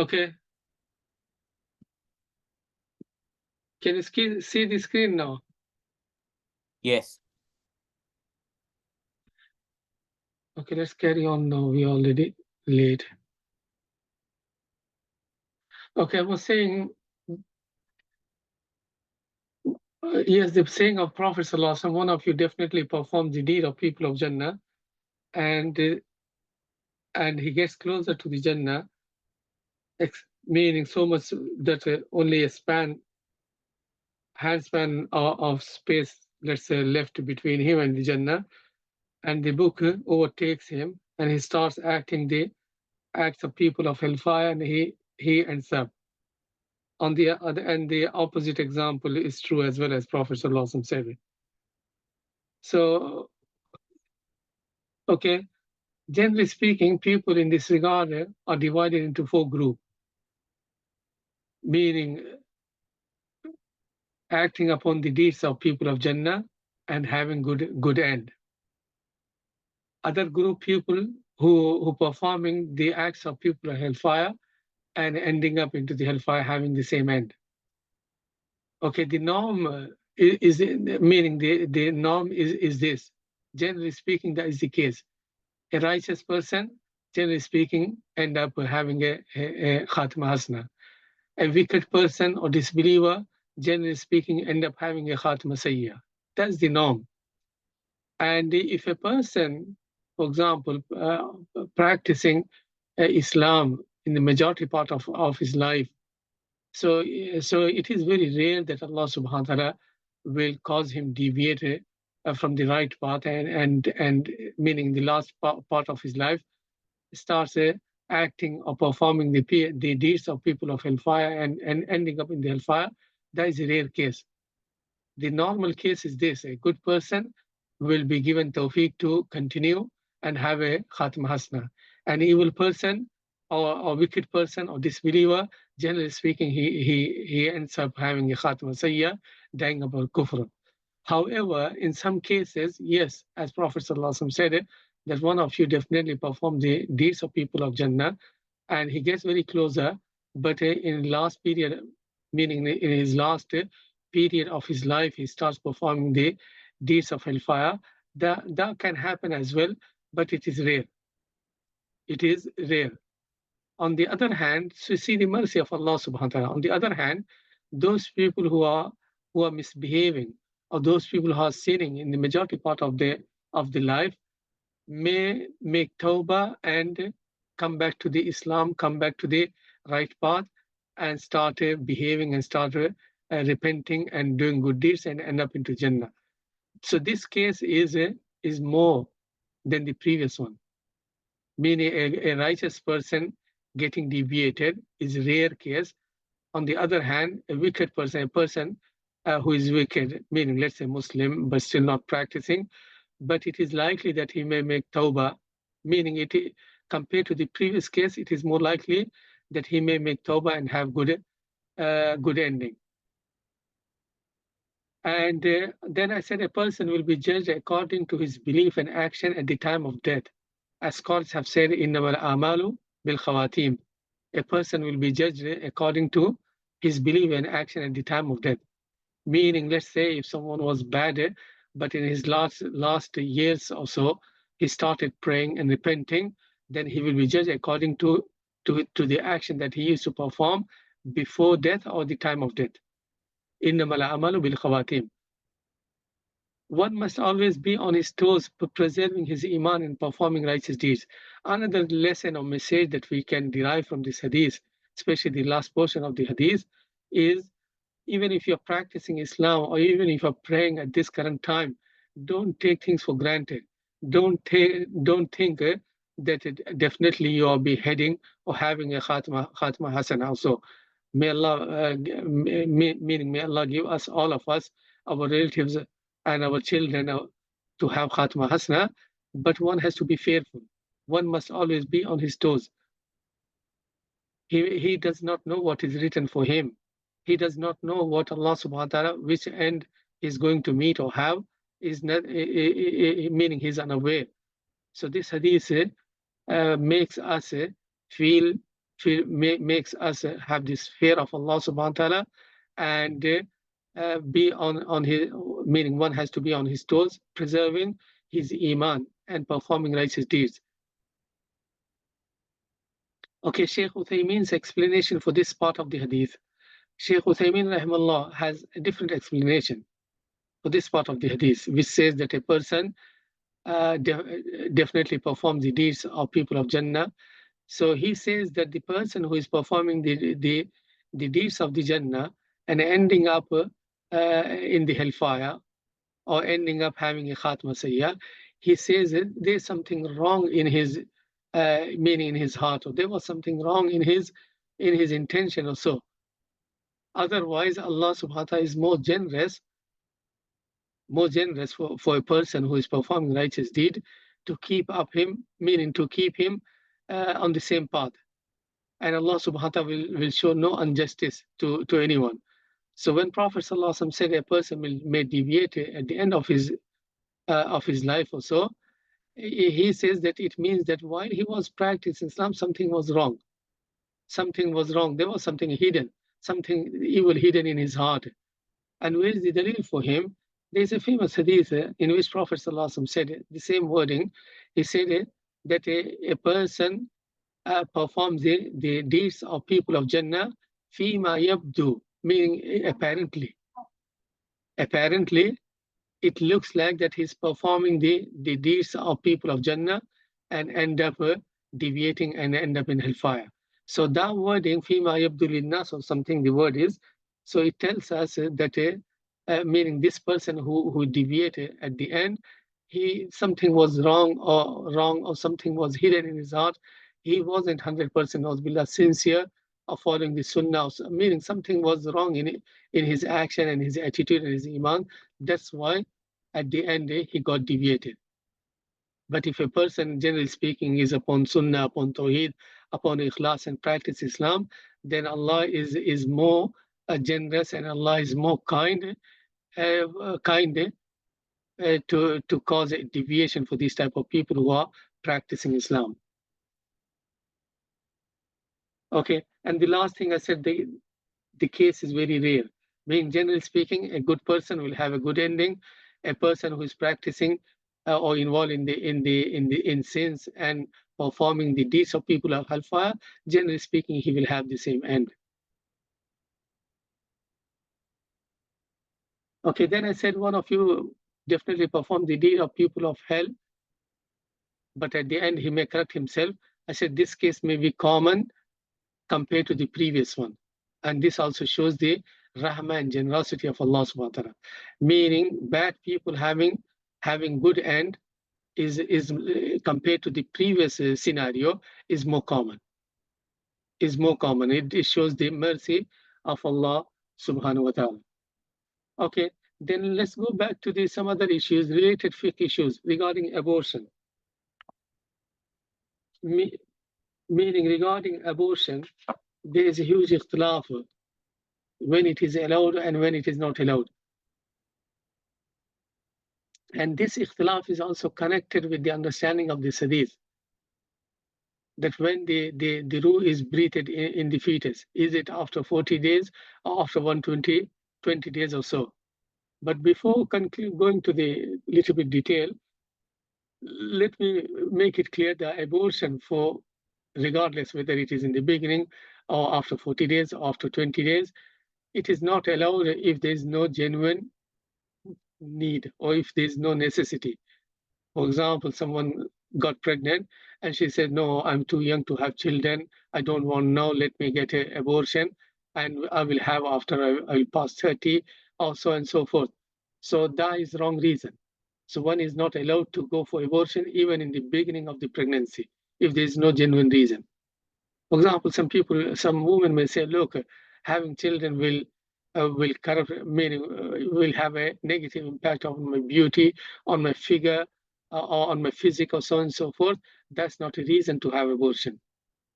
Okay. Can you see the screen now? Yes. Okay, let's carry on now. We already late. Okay, I was saying, yes, the saying of Prophet Sallallahu, one of you definitely performs the deed of people of Jannah, and he gets closer to the Jannah, meaning so much that only a handspan of space, let's say, left between him and the Jannah, and the book overtakes him, and he starts acting the acts of people of hellfire, and he ends up. On the other, and the opposite example is true as well, as Prophet Sallallahu said it. So, okay, generally speaking, people in this regard are divided into 4 groups, meaning acting upon the deeds of people of Jannah and having good end. Other group people who performing the acts of people of hellfire and ending up into the hellfire having the same end. Okay, the norm is meaning the norm is this. Generally speaking, that is the case. A righteous person, generally speaking, end up having a khatima hasna. A wicked person or disbeliever, generally speaking, end up having a khatima sayya. That's the norm. And if a person, for example, practicing Islam in the majority part of his life, so it is very rare that Allah subhanahu wa ta'ala will cause him deviate from the right path, and meaning the last part of his life starts acting or performing the deeds of people of hellfire and ending up in the hellfire. That is a rare case. The normal case is this: a good person will be given tawfiq to continue and have a khatim hasna. An evil person or wicked person or disbeliever, generally speaking, he ends up having a khatim sayya, dying about kufr. However, in some cases, yes, as Prophet ﷺ said it, that one of you definitely perform the deeds of people of Jannah, and he gets very closer, but in last period, meaning in his last period of his life, he starts performing the deeds of hellfire. That can happen as well, but it is rare. It is rare. On the other hand, so see the mercy of Allah subhanahu wa ta'ala. On the other hand, those people who are misbehaving, or those people who are sinning in the majority part of the life, may make tawbah and come back to the Islam, come back to the right path, and start behaving and start repenting and doing good deeds and end up into Jannah. So this case is more than the previous one. Meaning a righteous person getting deviated is a rare case. On the other hand, a wicked person, a person who is wicked, meaning let's say Muslim, but still not practicing, but it is likely that he may make tawbah, meaning compared to the previous case, it is more likely that he may make tawbah and have good ending. And then I said a person will be judged according to his belief and action at the time of death. As scholars have said, innamal a'malu bil khawatim. A person will be judged according to his belief and action at the time of death. Meaning, let's say if someone was bad, but in his last years or so, he started praying and repenting, then he will be judged according to the action that he used to perform before death or the time of death. Innamal a'malu bil khawatim. One must always be on his toes, preserving his iman and performing righteous deeds. Another lesson or message that we can derive from this hadith, especially the last portion of the hadith, is even if you're practicing Islam or even if you're praying at this current time, don't take things for granted. Don't think that definitely you are beheading or having a khatma hasan also. May Allah, meaning may Allah give us, all of us, our relatives and our children to have khatma hasna, but one has to be fearful. One must always be on his toes. He does not know what is written for him. He does not know what Allah subhanahu wa ta'ala, which end is going to meet or have, is not, meaning he's unaware. So this hadith makes us feel makes us have this fear of Allah subhanahu wa ta'ala, and be on his, meaning one has to be on his toes, preserving his iman and performing righteous deeds. Okay, Sheikh Uthaymeen's explanation for this part of the hadith. Sheikh Uthaymeen rahimahullah has a different explanation for this part of the hadith, which says that a person definitely performs the deeds of people of Jannah. So he says that the person who is performing the deeds of the Jannah and ending up in the hellfire, or ending up having a khatma sayyah, he says that there's something wrong in his meaning in his heart, or there was something wrong in his intention or so. Otherwise, Allah subhanahu wa ta'ala is more generous for a person who is performing righteous deed to keep up him, meaning to keep him on the same path. And Allah subhanahu wa ta'ala will show no injustice to anyone. So when Prophet sallallahu alaihi wasallam said a person may deviate at the end of his life or so, he says that it means that while he was practicing Islam, something was wrong. Something was wrong. There was something hidden, something evil hidden in his heart. And where is the dalil for him? There's a famous hadith in which Prophet ﷺ said the same wording. He said that a person performs the deeds of people of Jannah fima yabdu, meaning apparently. Apparently, it looks like that he's performing the deeds of people of Jannah and end up deviating and end up in hellfire. So that wording, fima yabdu linnas, or something the word is, so it tells us that meaning this person who deviated at the end, something was wrong or something was hidden in his heart. He wasn't 100% sincere of following the sunnah, meaning something was wrong in his action and his attitude and his iman. That's why at the end he got deviated. But if a person, generally speaking, is upon sunnah, upon tawheed, upon ikhlas and practice Islam, then Allah is more generous, and Allah is more kind to cause a deviation for these type of people who are practicing Islam. Okay, and the last thing I said, the case is very rare. Meaning, generally speaking, a good person will have a good ending. A person who is practicing or involved in sins and performing the deeds of people of hellfire, generally speaking, he will have the same end. Okay, then I said one of you definitely perform the deed of people of hell, but at the end he may correct himself. I said this case may be common compared to the previous one. And this also shows the rahmah and generosity of Allah subhanahu wa ta'ala. Meaning bad people having good end is compared to the previous scenario is more common. It shows the mercy of Allah subhanahu wa ta'ala. Okay, then let's go back to some other issues, related fiqh issues regarding abortion. Meaning regarding abortion, there is a huge ikhtilaf when it is allowed and when it is not allowed. And this ikhtilaf is also connected with the understanding of the hadith, that when the ruh is breathed in the fetus, is it after 40 days or after 120 days or so? But before going to the little bit detail, let me make it clear that abortion, for regardless whether it is in the beginning or after 40 days or after 20 days, it is not allowed if there is no genuine need or if there is no necessity. For example, someone got pregnant and she said, no, I'm too young to have children. I don't want now, let me get an abortion and I will have after I will pass 30 or so and so forth. So that is wrong reason. So one is not allowed to go for abortion even in the beginning of the pregnancy if there is no genuine reason. For example, some women may say, look, having children will corrupt, meaning will have a negative impact on my beauty, on my figure, or on my physique, or so on and so forth. That's not a reason to have abortion.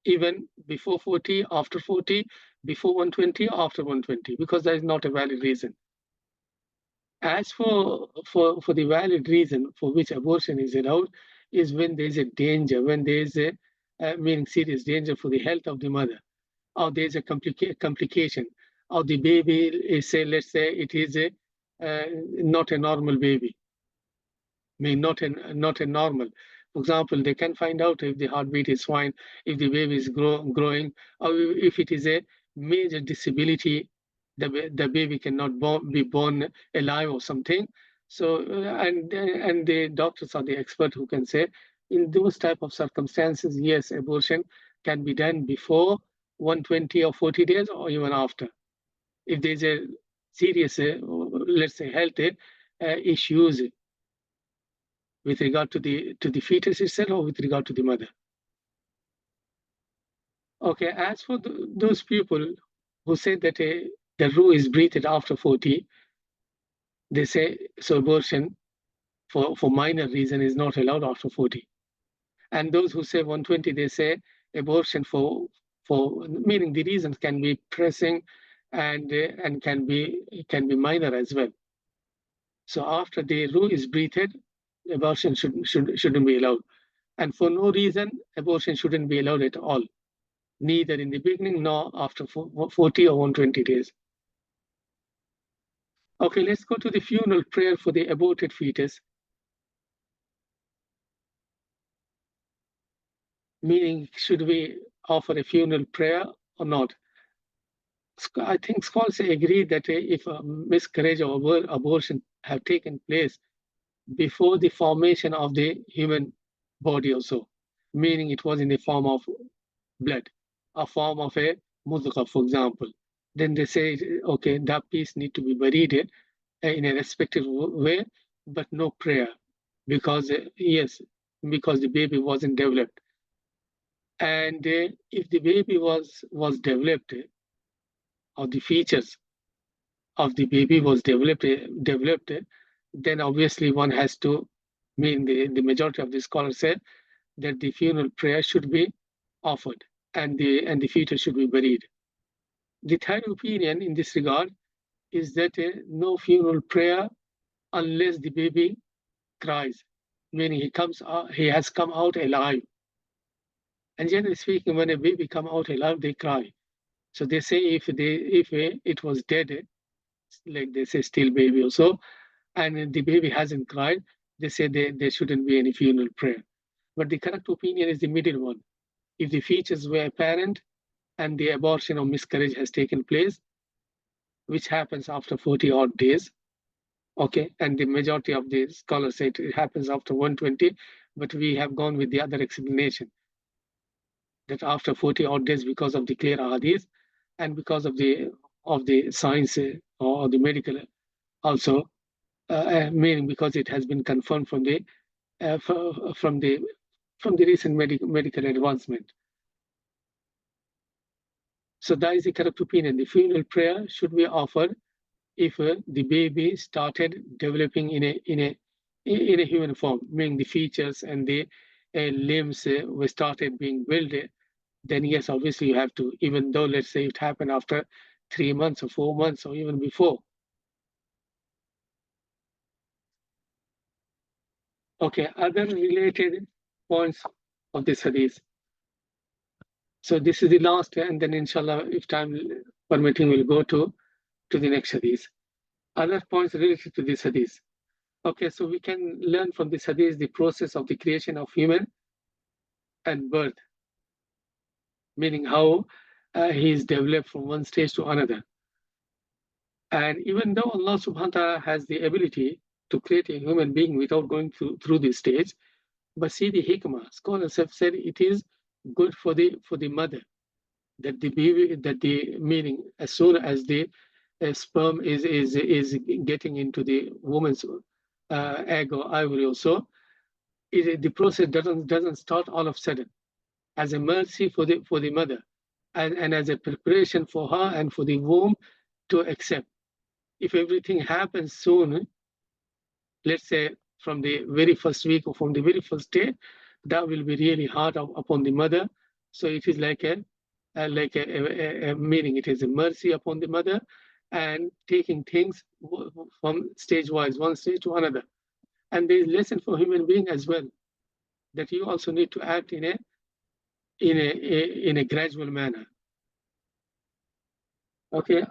Even before 40, after 40, before 120, after 120, because that is not a valid reason. As for the valid reason for which abortion is allowed is when there is a danger, when there is meaning serious danger for the health of the mother, or there's a complication, or the baby is, say, let's say it is not a normal baby, mean not a normal. For example, they can find out if the heartbeat is fine, if the baby is growing, or if it is a major disability, the baby cannot be born alive or something. So and the doctors are the expert who can say in those type of circumstances, yes, abortion can be done before 120 or 40 days or even after. If there's a serious, let's say, health issues with regard to the fetus itself or with regard to the mother. Okay, as for those people who say that the roux is breathed after 40, they say so abortion for minor reason is not allowed after 40. And those who say 120, they say abortion for meaning the reasons can be pressing and can be minor as well. So after the roux is breathed, abortion shouldn't be allowed. And for no reason, abortion shouldn't be allowed at all, neither in the beginning nor after 40 or 120 days. Okay, let's go to the funeral prayer for the aborted fetus. Meaning, should we offer a funeral prayer or not? I think scholars agree that if a miscarriage or abortion have taken place before the formation of the human body also, meaning it was in the form of blood, a form of a mudghah, for example, then they say, okay, that piece need to be buried in a respective way, but no prayer, because yes, because the baby wasn't developed. And if the baby was developed, or the features of the baby was developed, then obviously one has to, mean the majority of the scholars said that the funeral prayer should be offered and the fetus should be buried. The third opinion in this regard is that no funeral prayer unless the baby cries, meaning he has come out alive. And generally speaking, when a baby come out alive, they cry. So they say if it was dead, like they say still baby also, and the baby hasn't cried, they say there shouldn't be any funeral prayer. But the correct opinion is the middle one. If the features were apparent and the abortion or miscarriage has taken place, which happens after 40 odd days, okay, and the majority of the scholars say it happens after 120, but we have gone with the other explanation that after 40 odd days because of the clear hadith and because of the science or the medical also, meaning because it has been confirmed from the from the recent medical advancement. So that is the correct opinion. The funeral prayer should be offered if the baby started developing in a human form, meaning the features and the limbs were started being built. Then yes, obviously you have to, even though let's say it happened after 3 months or 4 months or even before. Okay, other related points of this hadith. So this is the last, and then inshallah, if time permitting, we'll go to the next hadith. Other points related to this hadith. Okay, so we can learn from this hadith the process of the creation of human and birth, meaning how he is developed from one stage to another. And even though Allah subhanahu wa ta'ala has the ability to create a human being without going through this stage, but see the hikmah. Scholars have said it is good for the mother that the baby, that the meaning as soon as the sperm is getting into the woman's egg or ovary or so, the process doesn't start all of a sudden. As a mercy for the mother, and as a preparation for her and for the womb to accept. If everything happens soon, let's say from the very first week or from the very first day, that will be really hard upon the mother. So it is like a meaning, it is a mercy upon the mother and taking things from stage wise, one stage to another. And there is lesson for human being as well, that you also need to act in a in a gradual manner. Okay,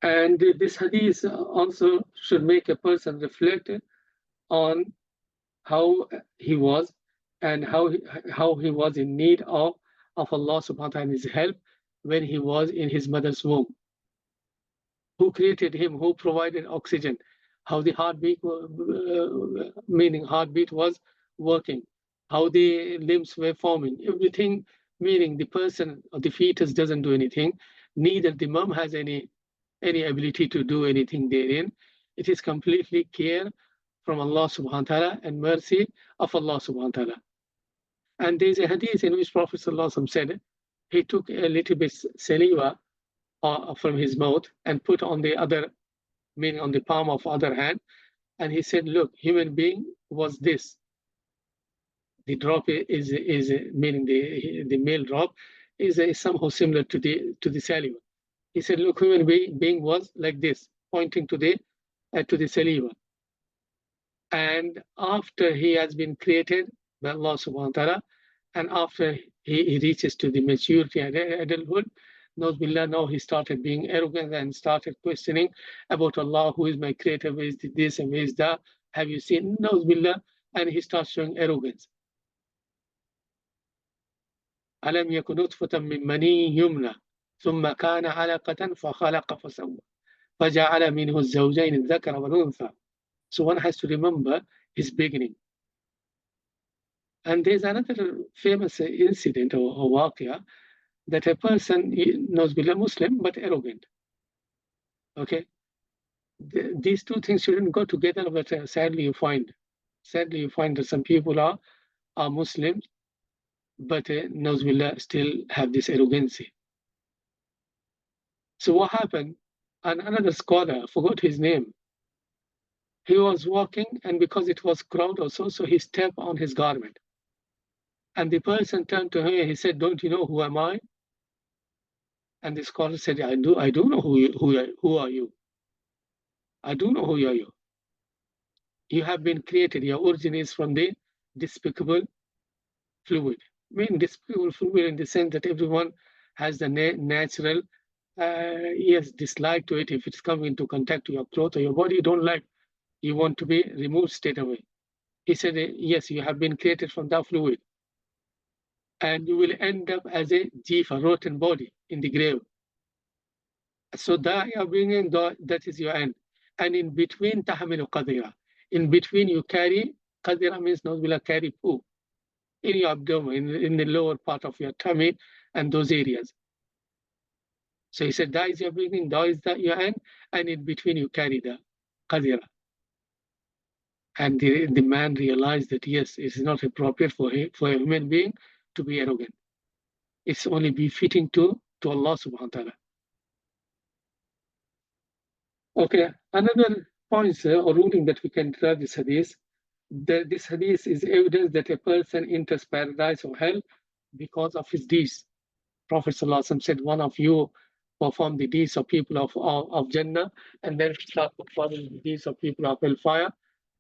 and this hadith also should make a person reflect on how he was and how he was in need of Allah subhanahu wa ta'ala and his help when he was in his mother's womb. Who created him, who provided oxygen, how the heartbeat, meaning heartbeat was working, how the limbs were forming, everything, meaning the person or the fetus doesn't do anything, neither the mom has any ability to do anything therein. It is completely care from Allah subhanahu wa ta'ala and mercy of Allah subhanahu wa ta'ala. And there's a hadith in which Prophet sallallahu alaihi wasallam said, he took a little bit saliva from his mouth and put on the other, meaning on the palm of other hand, and he said, look, human being was this. The drop is meaning the male drop is somehow similar to the saliva. He said, look, human being was like this, pointing to the saliva. And after he has been created by Allah subhanahu wa ta'ala, and after he reaches to the maturity and adulthood, now he started being arrogant and started questioning about Allah, who is my creator, where is this and where is that, have you seen, Billah, and he starts showing arrogance. ألم يكن نطفة من مني يمنى ثم كان علقة فخلق فسوى فجعل منه الزوجين الذكر والأنثى. So one has to remember his beginning. And there's another famous incident or waqia that a person knows being a Muslim but arrogant. Okay, these two things shouldn't go together, but sadly you find that some people are Muslims, but Nauzubillah still have this arrogancy. So what happened? And another scholar, I forgot his name, he was walking, and because it was crowd also, so he stepped on his garment. And the person turned to him and he said, don't you know who am I? And the scholar said, I do know who are you. I do know who are you. You have been created. Your origin is from the despicable fluid. I mean, despicable fluid in the sense that everyone has the natural, dislike to it. If it's coming into contact with your clothes or your body, you don't like, you want to be removed straight away. He said, yes, you have been created from that fluid. And you will end up as a jifa, rotten body in the grave. So that you are bringing, that is your end. And in between, tahamilu qadira. In between, you carry, qadira means Nauzubillah, carry poo in your abdomen, in the lower part of your tummy and those areas. So he said, that is your beginning, that is your end, and in between you carry the qadira. And the man realized that, yes, it is not appropriate for a human being to be arrogant. It's only befitting to Allah subhanahu wa ta'ala. Okay, another point or ruling that we can draw this hadith, that this hadith is evidence that a person enters paradise or hell because of his deeds. Prophet ﷺ said, one of you perform the deeds of people of Jannah and then start performing the deeds of people of hellfire.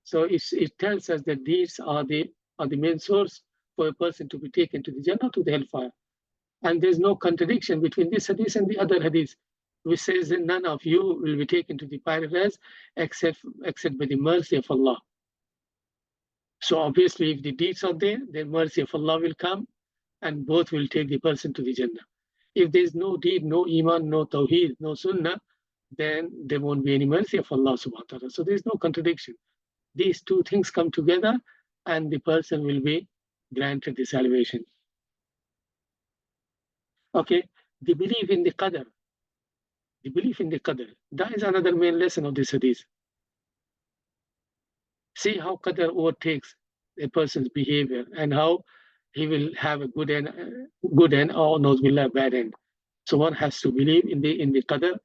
So it tells us that these are the main source for a person to be taken to the Jannah, to the hellfire. And there's no contradiction between this hadith and the other hadith, which says that none of you will be taken to the paradise except by the mercy of Allah. So obviously, if the deeds are there, the mercy of Allah will come, and both will take the person to the Jannah. If there's no deed, no iman, no tawheed, no sunnah, then there won't be any mercy of Allah subhanahu wa ta'ala. So there's no contradiction. These two things come together, and the person will be granted the salvation. Okay, the belief in the qadr. The belief in the qadr. That is another main lesson of this hadith. See how qadr overtakes a person's behavior and how he will have a good end or nauzubillah, bad end. So one has to believe in the qadr,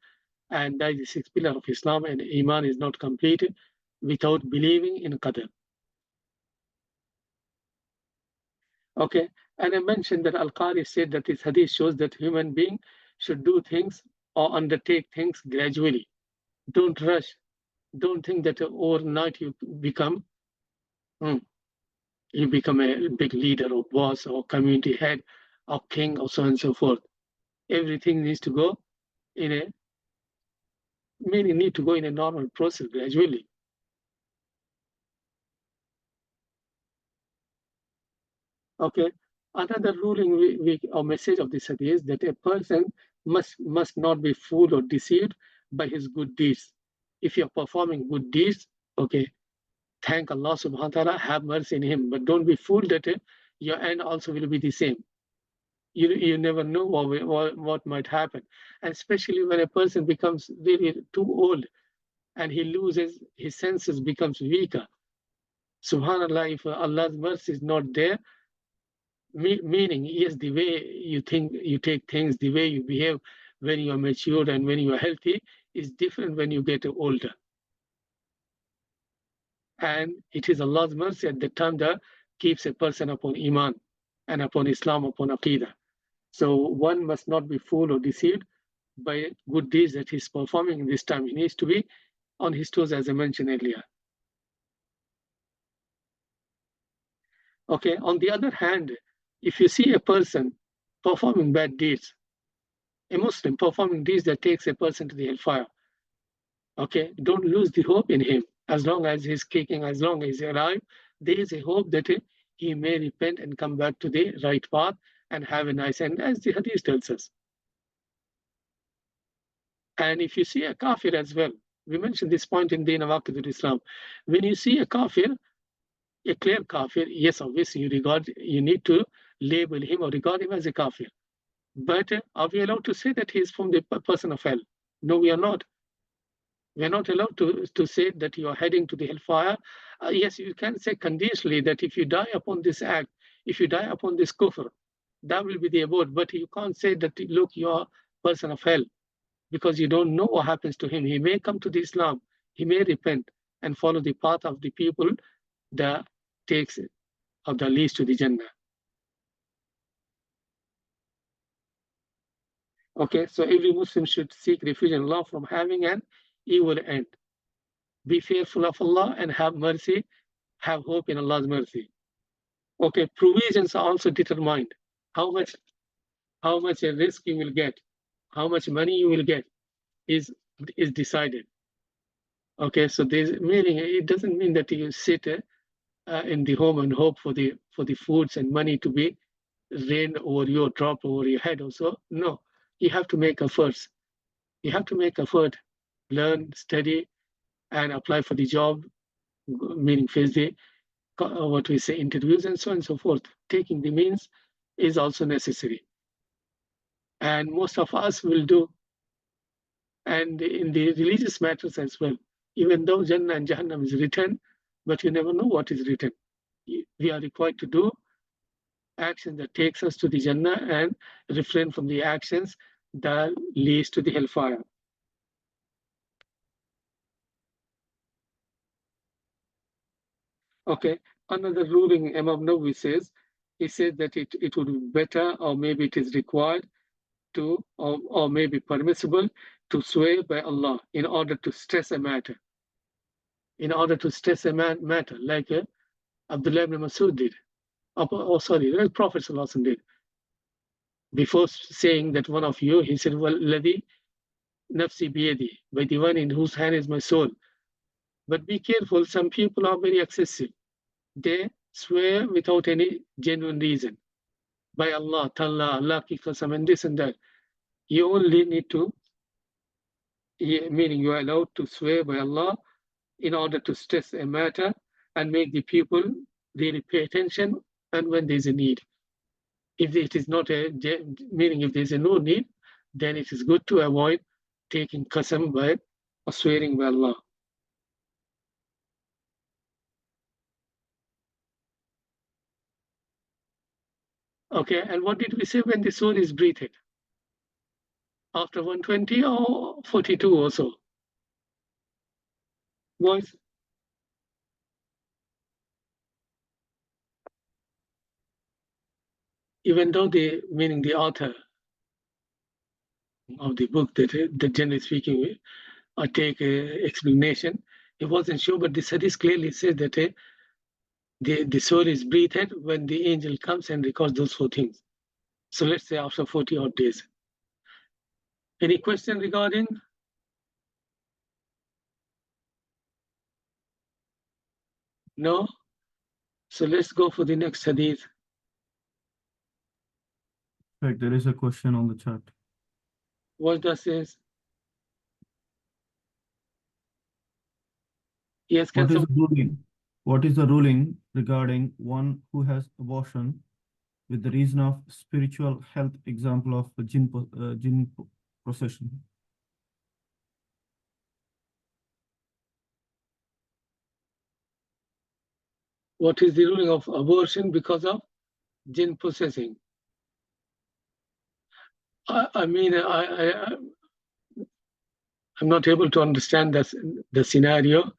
and that is the sixth pillar of Islam, and iman is not completed without believing in qadr. Okay, and I mentioned that Al-Qari said that this hadith shows that human being should do things or undertake things gradually. Don't rush. Don't think that overnight you become you become a big leader or boss or community head or king or so on and so forth. Everything needs to go in a need to go in a normal process gradually. Okay. Another ruling or message of this hadith is that a person must not be fooled or deceived by his good deeds. If you're performing good deeds, okay, thank Allah subhanahu wa ta'ala, have mercy in him, but don't be fooled that your end also will be the same. You never know what might happen, and especially when a person becomes really too old and he loses his senses, becomes weaker. Subhanallah, if Allah's mercy is not there, meaning yes, the way you think, you take things, the way you behave when you are mature and when you are healthy is different when you get older. And it is Allah's mercy at the time that keeps a person upon Iman and upon Islam, upon Aqidah. So one must not be fooled or deceived by good deeds that he's performing in this time. He needs to be on his toes, as I mentioned earlier. Okay, on the other hand, if you see a person performing bad deeds, a Muslim performing deeds that takes a person to the hellfire, okay, don't lose the hope in him. As long as he's kicking, as long as he's alive, there is a hope that he may repent and come back to the right path and have a nice end, as the hadith tells us. And if you see a kafir as well, we mentioned this point in the Nawaqid al-Islam. When you see a kafir, a clear kafir, yes, obviously you need to label him or regard him as a kafir. But are we allowed to say that he is from the person of hell? No, we are not. We are not allowed to say that you are heading to the hellfire. Yes, you can say conditionally that if you die upon this act, if you die upon this kufr, that will be the abode. But you can't say that, look, you are a person of hell, because you don't know what happens to him. He may come to the Islam, he may repent and follow the path of the people that takes it, or that leads to the Jannah. Okay, so every Muslim should seek refuge in Allah from having an evil end. Be fearful of Allah and have mercy, have hope in Allah's mercy. Okay, provisions are also determined. How much a risk you will get, how much money you will get is decided. Okay, so there's meaning, it doesn't mean that you sit in the home and hope for the foods and money to be rained over you or dropped over your head also. No, you have to make efforts. You have to make effort, learn, study, and apply for the job, meaning face the what we say interviews and so on and so forth. Taking the means is also necessary, and most of us will do. And in the religious matters as well, even though Jannah and Jahannam is written, but you never know what is written. We are required to do action that takes us to the Jannah and refrain from the actions that leads to the hellfire. Okay, another ruling Imam Nawawi says, he says that it would be better, or maybe it is required to, or maybe permissible to swear by Allah in order to stress a matter. In order to stress a matter, like Abdullah ibn Masud did. The Prophet ﷺ did. Before saying that one of you, he said, well, Ladhi nafsi biyadi, by the one in whose hand is my soul. But be careful, some people are very excessive. They swear without any genuine reason. By Allah, Talla, Allah ki qasam, and this and that. You only need to, meaning you are allowed to swear by Allah in order to stress a matter and make the people really pay attention, and when there's a need. If it is not meaning if there's a no need, then it is good to avoid taking qasam by or swearing by Allah. Okay, and what did we say when the soul is breathed? After 120 or 42 or so? Boys? Even though meaning the author of the book that generally speaking, I take explanation, he wasn't sure, but this hadith clearly says that the soul is breathed when the angel comes and records those 4 things. So let's say after 40 odd days. Any question regarding? No? So let's go for the next hadith. Right, there is a question on the chat. What does this? Yes, can What is some, the ruling? What is the ruling regarding one who has abortion with the reason of spiritual health, example of a jinn possession? what is the ruling of abortion because of jinn possessing? I'm not able to understand the scenario,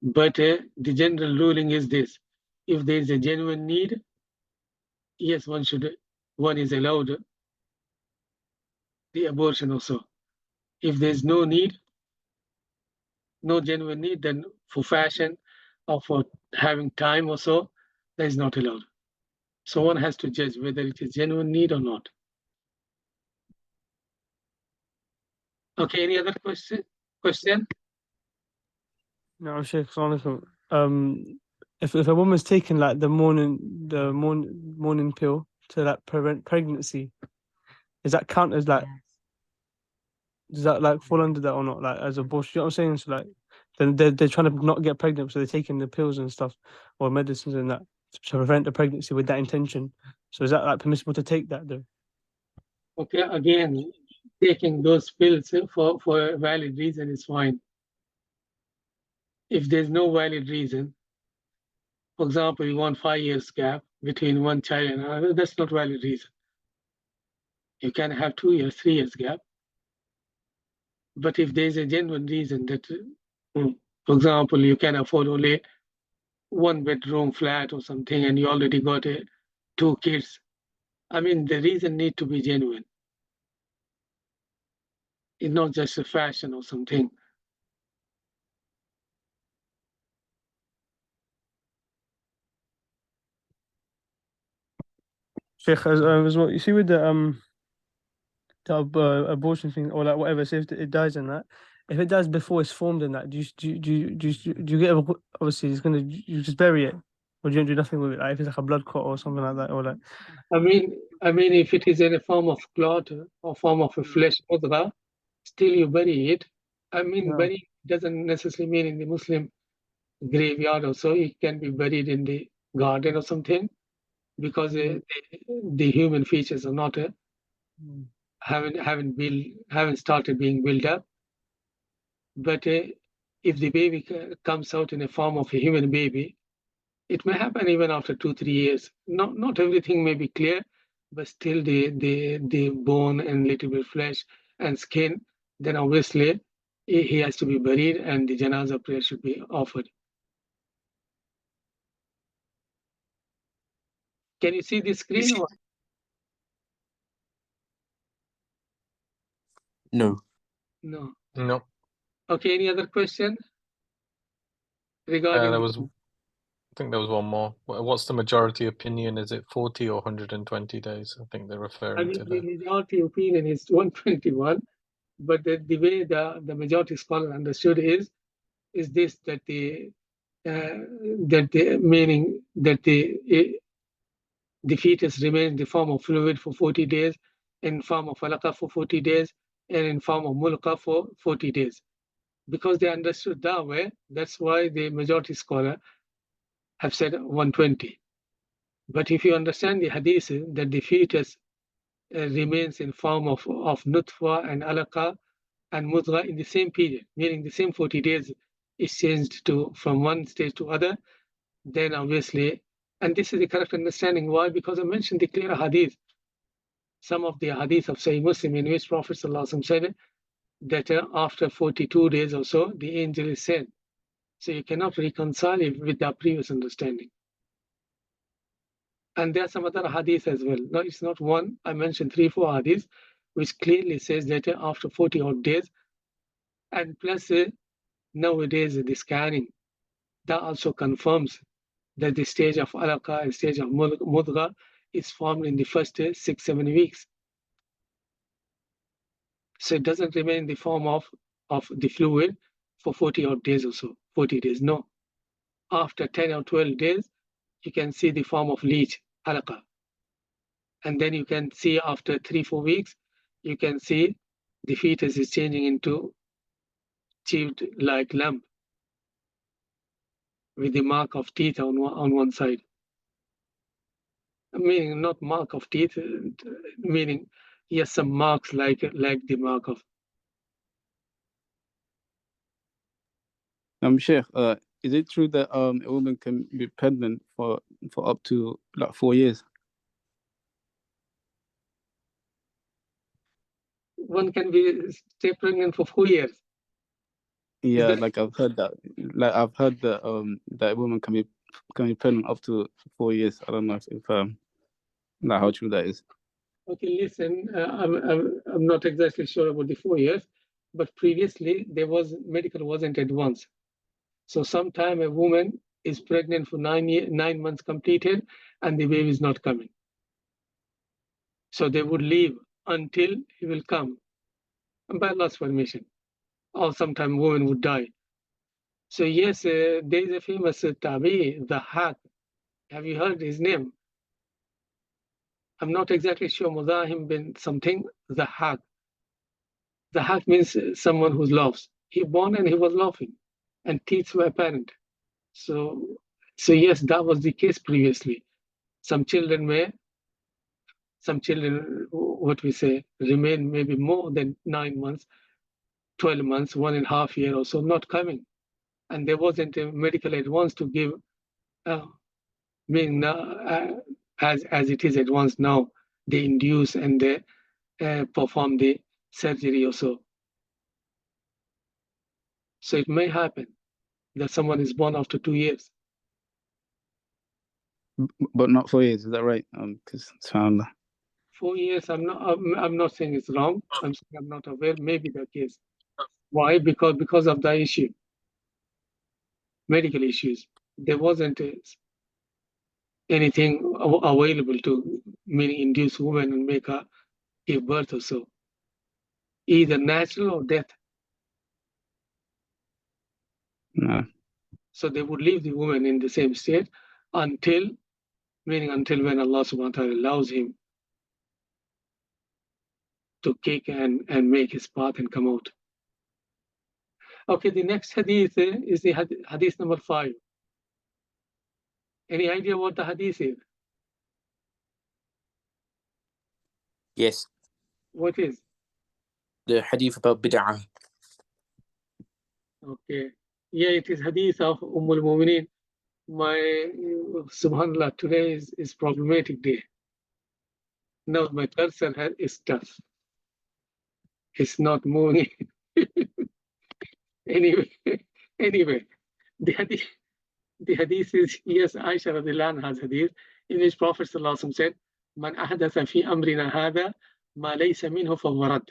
but the general ruling is this: if there is a genuine need, yes, one is allowed the abortion also. If there's no need, no genuine need, then for fashion or for having time or so, that is not allowed. So one has to judge whether it is genuine need or not. Okay, any other question? No, Sheikh, if a woman's taking like the morning pill to like prevent pregnancy, does that count as like, does that like fall under that or not? Like as abortion, you know what I'm saying? So like, then they're trying to not get pregnant, so they're taking the pills and stuff or medicines and that to prevent the pregnancy with that intention. So is that like permissible to take that though? Okay, again, taking those pills for a valid reason is fine. If there's no valid reason, for example, you want 5 years gap between one child and another, that's not valid reason. You can have 2 years, 3 years gap. But if there's a genuine reason that, for example, you can afford only 1-bedroom flat or something and you already got 2 kids, I mean, the reason need to be genuine. It's not just a fashion or something. Sheikh, as well, you see with the abortion thing or like whatever, say if it dies in that, if it dies before it's formed in that, do you get obviously it's gonna, you just bury it or do you do nothing with it, like if it's like a blood clot or something like that, or like I mean, if it is in a form of clot or form of a flesh mudra, still you bury it. I mean, yeah. bury doesn't necessarily mean in the Muslim graveyard or so. It can be buried in the garden or something, because the human features are not haven't started being built up. But if the baby comes out in a form of a human baby, it may happen even after 2-3 years. Not everything may be clear, but still the bone and little bit flesh and skin, then obviously he has to be buried and the janazah prayer should be offered. Can you see the screen? Or? No. No. No. Okay, any other question regarding? I think there was one more. What's the majority opinion? Is it 40 or 120 days? I think they're referring to the the majority opinion is 121, but the way the majority scholar understood is this, that the meaning that the fetus remains in the form of fluid for 40 days, in form of alaqa for 40 days, and in form of mulqa for 40 days. Because they understood that way, that's why the majority scholar have said 120. But if you understand the hadith, that the fetus remains in form of nutfa and alaqa and mudgha in the same period, meaning the same 40 days is changed from one stage to other, then obviously, and this is the correct understanding. Why? Because I mentioned the clear hadith, some of the hadith of Sahih Muslim, in which Prophet ﷺ said that after 42 days or so, the angel is sent. So you cannot reconcile it with the previous understanding. And there are some other hadith as well. No, it's not one. I mentioned 3-4 hadith, which clearly says that after 40 odd days, and plus nowadays the scanning, that also confirms that the stage of alaqa and stage of mudgha is formed in the first 6-7 weeks. So it doesn't remain in the form of the fluid for 40 odd days or so, 40 days, no. After 10 or 12 days, you can see the form of leech, alaqa. And then you can see after 3-4 weeks, you can see the fetus is changing into chewed like lump with the mark of teeth on one side. Meaning not mark of teeth, meaning yes, some marks like the mark of. Sheikh, is it true that a woman can be pregnant for up to like 4 years? One can stay pregnant for 4 years. Yeah, that- like I've heard that. Like I've heard that that a woman can be pregnant up to 4 years. I don't know if like how true that is. Okay, listen, I'm not exactly sure about the 4 years, but previously medical wasn't advanced. So sometime a woman is pregnant for 9 months completed and the baby is not coming. So they would leave until he will come by Allah's permission. Or sometime woman would die. So yes, there is a famous tabi, the Haq. Have you heard his name? I'm not exactly sure, Muzahim bin something, the Haq. The Haq means someone who laughs. He born and he was laughing and teeth were apparent. So yes, that was the case previously. Some children, what we say, remain maybe more than 9 months, 12 months, 1.5 years or so, not coming. And there wasn't a medical advance to give, as it is advanced now, they induce and they perform the surgery or so. So it may happen that someone is born after 2 years. But not 4 years, is that right? Because 4 years, I'm not saying it's wrong. I'm saying I'm not aware. Maybe the case. Why? Because of the issue, medical issues. There wasn't anything available to induce women and make her give birth or so. Either natural or death. no. So they would leave the woman in the same state until when Allah subhanahu wa ta'ala allows him to kick and make his path and come out. Okay, the next hadith is the hadith number 5. Any idea what the hadith is? Yes. What is? The hadith about bid'ah. Okay. Yeah, it is hadith of al-Mu'mineen. My subhanallah, today is problematic day. Now my cursor is tough. It's not moving. anyway, the hadith is, yes, Aisha radiallahu anha's hadith, in which Prophet sallallahu alaihi wasallam said, "Man ahdatha fi amrina hada ma laysa minhu fawarad."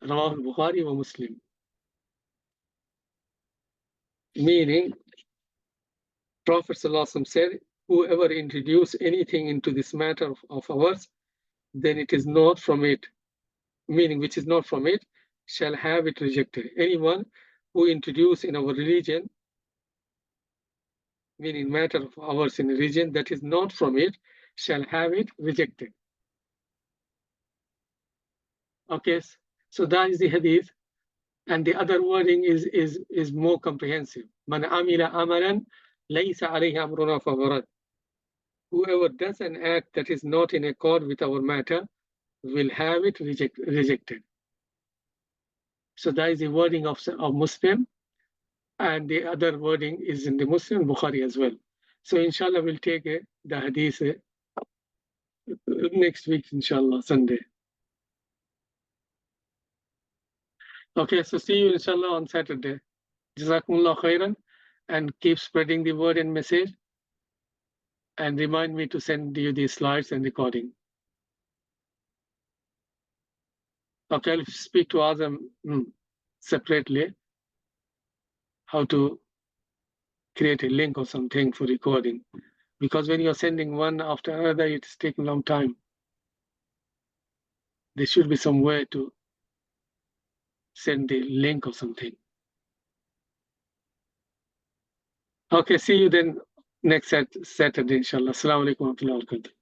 Rawah al-Bukhari wa Muslim. Meaning, Prophet sallallahu alaihi wasallam said, whoever introduce anything into this matter of ours, then it is not from it. Meaning, which is not from it, shall have it rejected. Anyone who introduce in our religion, meaning matter of ours in religion, that is not from it, shall have it rejected. Okay, so that is the hadith. And the other wording is more comprehensive. Man amila amalan laysa alayhi amruna fawarad. Whoever does an act that is not in accord with our matter will have it rejected. So that is the wording of Muslim, and the other wording is in the Muslim Bukhari as well. So inshallah we'll take the hadith next week, inshallah, Sunday. Okay, so see you inshallah on Saturday. Jazakumullah khairan, and keep spreading the word and message. And remind me to send you the slides and recording. Okay, I'll speak to Azam separately how to create a link or something for recording, because when you're sending one after another, it's taking a long time. There should be some way to send the link or something. Okay, see you then next Saturday, inshallah. Assalamu alaikum wa rahmatullahi wa barakatuh.